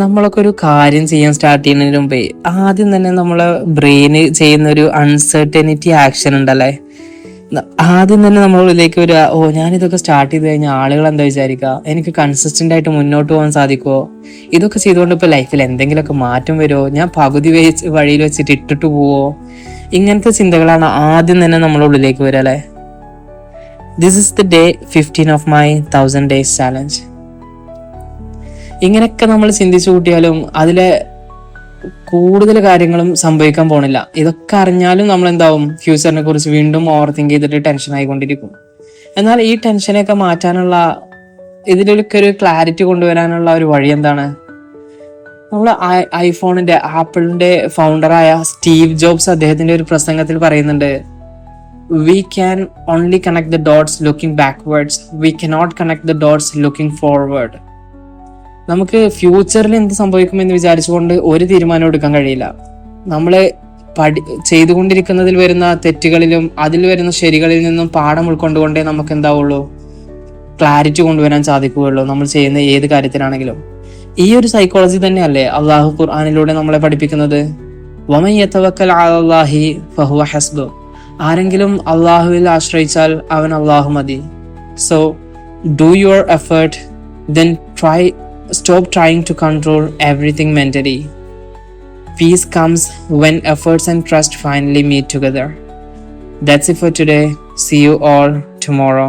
നമ്മളൊക്കെ ഒരു കാര്യം ചെയ്യാൻ സ്റ്റാർട്ട് ചെയ്യുന്നതിന് മുമ്പേ ആദ്യം തന്നെ നമ്മളെ ബ്രെയിന് ചെയ്യുന്ന ഒരു അൺസർട്ടനിറ്റി ആക്ഷൻ ഉണ്ടല്ലേ. ആദ്യം തന്നെ നമ്മളിലേക്ക് വരിക, ഓ ഞാനിതൊക്കെ സ്റ്റാർട്ട് ചെയ്ത് കഴിഞ്ഞാൽ ആളുകൾ എന്താ വിചാരിക്കുക, എനിക്ക് കൺസിസ്റ്റന്റ് ആയിട്ട് മുന്നോട്ട് പോകാൻ സാധിക്കുമോ, ഇതൊക്കെ ചെയ്തുകൊണ്ട് ഇപ്പൊ ലൈഫിൽ എന്തെങ്കിലുമൊക്കെ മാറ്റം വരുമോ, ഞാൻ പകുതി വഴിയിൽ വെച്ചിട്ട് ഇട്ടിട്ട് പോവോ, ഇങ്ങനത്തെ ചിന്തകളാണ് ആദ്യം തന്നെ നമ്മുടെ ഉള്ളിലേക്ക് വരിക അല്ലേ. This is the day 15 of my 1000 days challenge. ഇങ്ങനെയൊക്കെ നമ്മൾ ചിന്തിച്ചു കൂട്ടിയാലും അതിലെ കൂടുതൽ കാര്യങ്ങളും സംഭവിക്കാൻ പോണില്ല. ഇതൊക്കെ അറിഞ്ഞാലും നമ്മൾ എന്താവും, ഫ്യൂച്ചറിനെ കുറിച്ച് വീണ്ടും ഓവർ തിങ്ക് ചെയ്തിട്ട് ടെൻഷൻ ആയിക്കൊണ്ടിരിക്കും. എന്നാൽ ഈ ടെൻഷനെയൊക്കെ മാറ്റാനുള്ള, ഇതിലൊക്കെ ഒരു ക്ലാരിറ്റി കൊണ്ടുവരാനുള്ള ഒരു വഴി എന്താണ്? നമ്മൾ ഐഫോണിന്റെ, ആപ്പിളിന്റെ ഫൗണ്ടറായ സ്റ്റീവ് ജോബ്സ് അദ്ദേഹത്തിന്റെ ഒരു പ്രസംഗത്തിൽ പറയുന്നുണ്ട്, we can only connect the dots looking backwards, we cannot connect the dots looking forward. നമുക്ക് ഫ്യൂച്ചറിൽ എന്ത് സംഭവിക്കുമെന്ന് വിചാരിച്ചുകൊണ്ട് ഒരു തീരുമാനം എടുക്കാൻ കഴിയില്ല. നമ്മൾ ചെയ്തുകൊണ്ടിരിക്കുന്നതിൽ വരുന്ന തെറ്റുകളിലും അതിൽ വരുന്ന ശരികളിൽ നിന്നും പാഠം ഉൾക്കൊണ്ടുകൊണ്ടേ നമുക്ക് എന്താവുള്ളൂ, ക്ലാരിറ്റി കൊണ്ടുവരാൻ സാധിക്കുകയുള്ളൂ നമ്മൾ ചെയ്യുന്ന ഏത് കാര്യത്തിലാണെങ്കിലും. ഈ ഒരു സൈക്കോളജി തന്നെയല്ലേ അള്ളാഹു ഖുർആനിലൂടെ നമ്മളെ പഠിപ്പിക്കുന്നത്, വമൻ യതവക്കൽ അലല്ലാഹി ഫഹുവ ഹസ്ബു, ആരെങ്കിലും അള്ളാഹുവിൽ ആശ്രയിച്ചാൽ അവൻ അള്ളാഹു മതി. So do your effort, then stop trying to control everything mentally. Peace comes when efforts and trust finally meet together. That's it for today. See you all tomorrow.